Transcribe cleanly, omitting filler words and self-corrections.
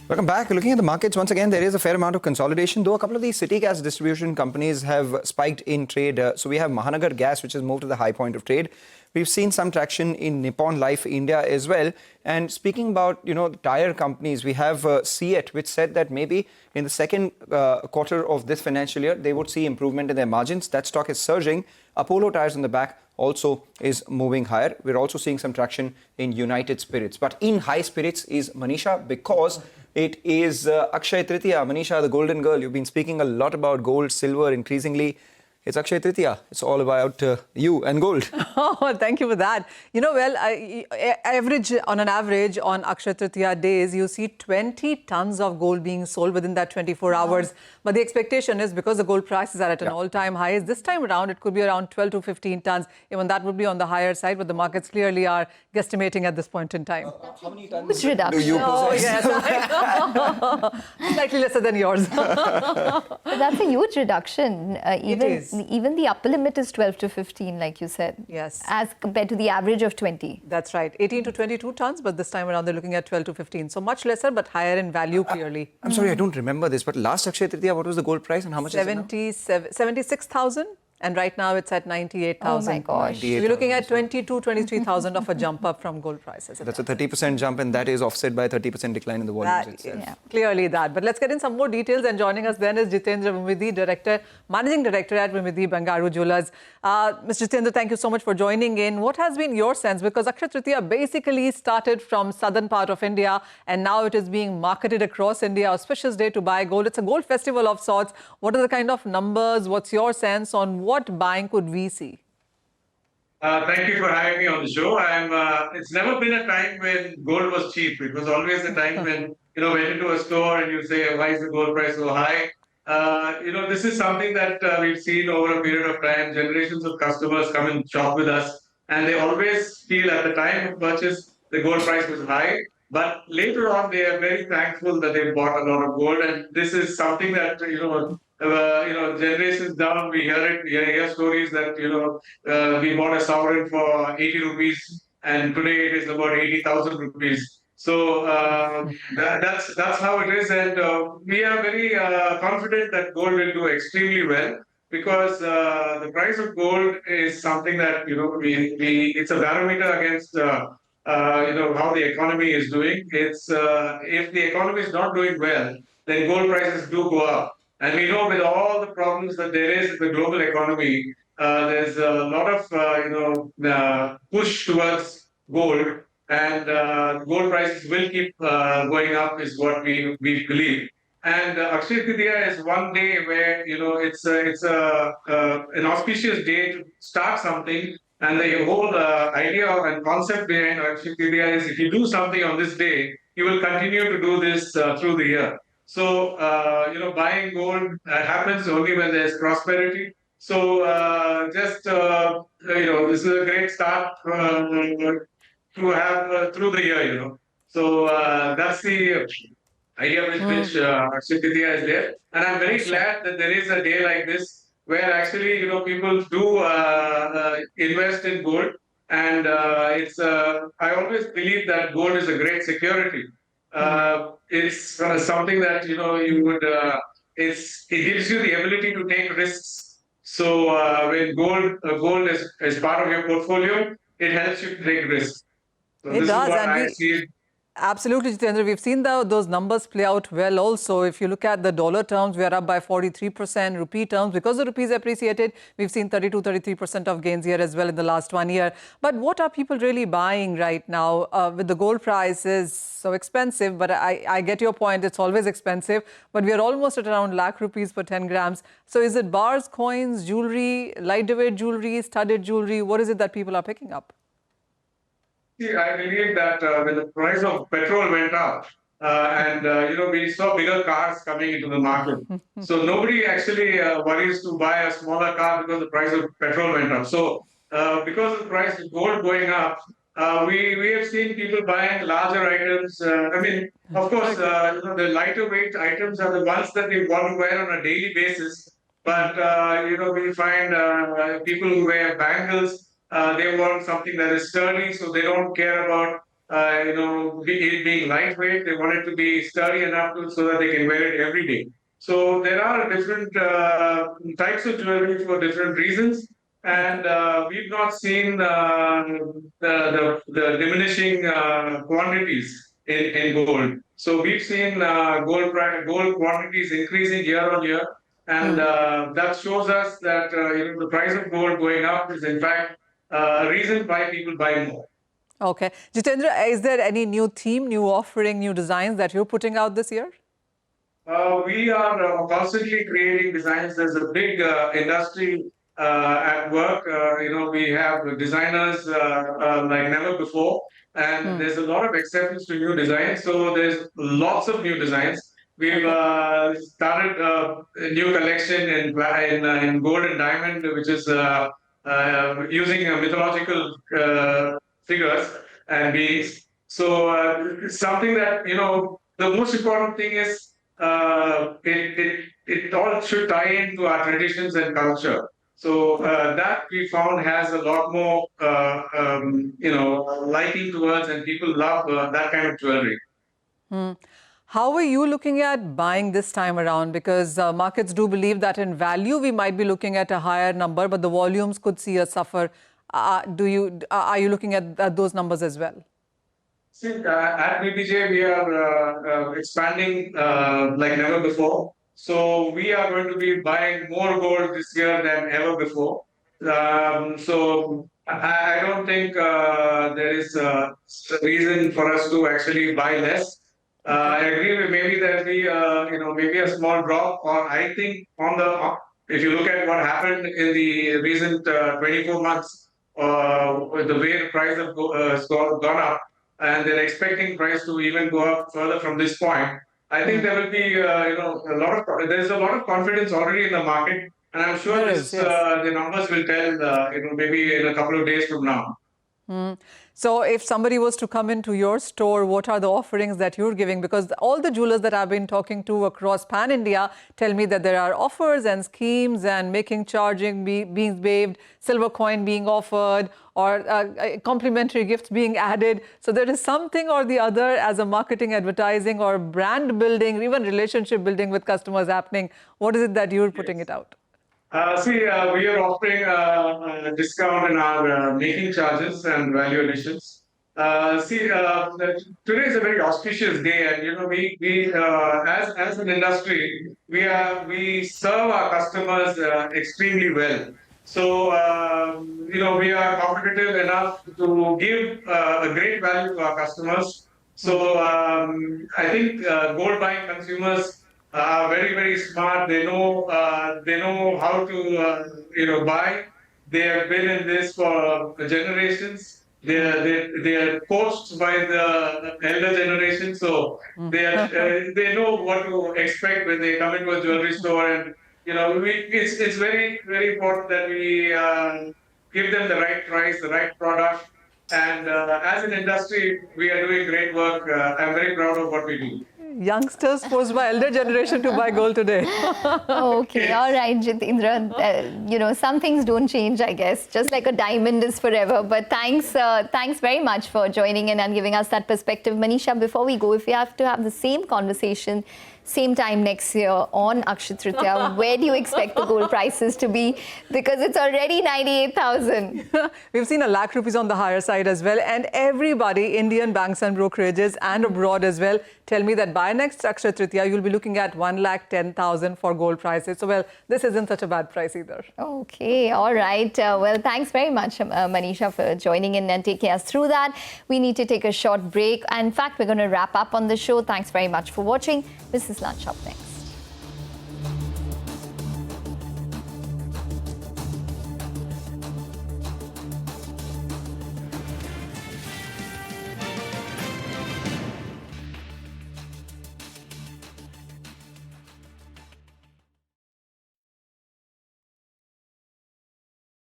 Welcome back. Looking at the markets, once again, there is a fair amount of consolidation, though a couple of these city gas distribution companies have spiked in trade. So we have Mahanagar Gas, which has moved to the high point of trade. We've seen some traction in Nippon Life India as well. And speaking about, tire companies, we have CEAT, which said that maybe in the second quarter of this financial year, they would see improvement in their margins. That stock is surging. Apollo Tyres on the back also is moving higher. We're also seeing some traction in United Spirits. But in high spirits is Manisha, because it is Akshaya Tritiya. Manisha, the golden girl. You've been speaking a lot about gold, silver, increasingly. It's Akshaya Tritiya. It's all about you and gold. Oh, thank you for that. On an average, on Akshaya Tritiya days, you see 20 tons of gold being sold within that 24 hours. But the expectation is, because the gold prices are at an all-time high, this time around, it could be around 12 to 15 tons. Even that would be on the higher side, but the markets clearly are guesstimating at this point in time. How many tons do you possess? Oh, yes. Slightly lesser than yours. But that's a huge reduction. It is. Even the upper limit is 12 to 15, like you said. Yes. As compared to the average of 20. That's right. 18 to 22 tons, but this time around they're looking at 12 to 15. So much lesser, but higher in value, clearly. I'm sorry, I don't remember this, but last Akshaya Tritiya, what was the gold price and how much is it now? 76,000. And right now it's at 98,000. Oh my gosh. So we're looking at 22, 23,000 of a jump up from gold prices. That's a 30% jump, and that is offset by a 30% decline in the volumes itself. Yeah, clearly that. But let's get in some more details. And joining us then is Jithendra, Vummidi Managing Director at Vummidi Bangaru Jewellers. Mr. Jithendra, thank you so much for joining in. What has been your sense? Because Akshaya Tritiya basically started from southern part of India, and now it is being marketed across India, auspicious day to buy gold. It's a gold festival of sorts. What are the kind of numbers? What's your sense on what buying could we see? Thank you for having me on the show. It's never been a time when gold was cheap. It was always a time when, went into a store and you say, why is the gold price so high? This is something that we've seen over a period of time. Generations of customers come and shop with us, and they always feel at the time of purchase, the gold price was high. But later on, they are very thankful that they bought a lot of gold. And this is something that, generations down, we hear stories that, we bought a sovereign for 80 rupees and today it is about 80,000 rupees. So that's how it is. And we are very confident that gold will do extremely well, because the price of gold is something that, it's a barometer against, how the economy is doing. It's if the economy is not doing well, then gold prices do go up. And we know with all the problems that there is in the global economy, there's a lot of push towards gold, and gold prices will keep going up, is what we believe. And Akshaya Tritiya is one day where it's an auspicious day to start something. And the whole idea and concept behind Akshaya Tritiya is, if you do something on this day, you will continue to do this through the year. So, buying gold happens only when there's prosperity. So, this is a great start to have through the year, So, that's the idea with which Akshaya Tritiya is there. And I'm very glad that there is a day like this, where actually, people do invest in gold. And I always believe that gold is a great security. It's something that, it gives you the ability to take risks. So when gold is part of your portfolio, it helps you to take risks. So it this does, is what and I see. Absolutely, Jithendra. We've seen those numbers play out well also. If you look at the dollar terms, we are up by 43%. Rupee terms, because the rupee is appreciated, we've seen 33% of gains here as well in the last 1 year. But what are people really buying right now with the gold prices so expensive? But I get your point. It's always expensive. But we are almost at around lakh rupees per 10 grams. So is it bars, coins, jewelry, lightweight jewelry, studded jewelry? What is it that people are picking up? See, I believe that when the price of petrol went up, we saw bigger cars coming into the market. So nobody actually worries to buy a smaller car because the price of petrol went up. So because of the price of gold going up, we have seen people buying larger items. Of course, the lighter weight items are the ones that we want to wear on a daily basis. But, we find people who wear bangles. They want something that is sturdy, so they don't care about it being lightweight. They want it to be sturdy enough so that they can wear it every day. So there are different types of jewelry for different reasons, and we've not seen the diminishing quantities in gold. So we've seen gold quantities increasing year on year, and that shows us that the price of gold going up is in fact a reason why people buy more. Okay. Jithendra, is there any new theme, new offering, new designs that you're putting out this year? We are constantly creating designs. There's a big industry at work. We have designers like never before, and there's a lot of acceptance to new designs. So there's lots of new designs. We've started a new collection in gold and diamond, which is using mythological figures and beings. So something that the most important thing is. It all should tie into our traditions and culture. So that we found has a lot more, liking towards, and people love that kind of jewelry. How are you looking at buying this time around? Because markets do believe that in value, we might be looking at a higher number, but the volumes could see a suffer. Are you looking at those numbers as well? See, at BBJ, we are expanding like never before. So we are going to be buying more gold this year than ever before. So I don't think there is a reason for us to actually buy less. I agree with maybe there'll be maybe a small drop, or I think if you look at what happened in the recent 24 months, the way the price of gold has gone up, and they're expecting price to even go up further from this point. I think there will be, there's a lot of confidence already in the market, and I'm sure the numbers will tell, maybe in a couple of days from now. So if somebody was to come into your store, what are the offerings that you're giving? Because all the jewelers that I've been talking to across Pan-India tell me that there are offers and schemes and making charging being waived, silver coin being offered, or complimentary gifts being added. So there is something or the other as a marketing, advertising, or brand building, even relationship building with customers happening. What is it that you're putting it out? We are offering a discount in our making charges and value additions. Today is a very auspicious day, and we as an industry, we serve our customers extremely well. So we are competitive enough to give a great value to our customers. So I think gold buying consumers are very, very smart. They know how to buy. They have been in this for generations. They are coached by the elder generation, so they know what to expect when they come into a jewelry store. And it's very, very important that we give them the right price, the right product. And as an industry, we are doing great work. I'm very proud of what we do. Youngsters forced by elder generation to buy gold today. Okay, all right, Jithendra. Some things don't change, I guess. Just like a diamond is forever. But thanks very much for joining in and giving us that perspective. Manisha, before we go, if we have to have the same conversation, same time next year on Akshaya Tritiya, where do you expect the gold prices to be? Because it's already 98,000. We've seen ₹1 lakh on the higher side as well. And everybody, Indian banks and brokerages and abroad as well, tell me that by next Akshaya Tritiya, you'll be looking at 1,10,000 for gold prices. So, well, this isn't such a bad price either. Okay, all right. Well, thanks very much, Manisha, for joining in and taking us through that. We need to take a short break. In fact, we're going to wrap up on the show. Thanks very much for watching. This is Lunch Up Next.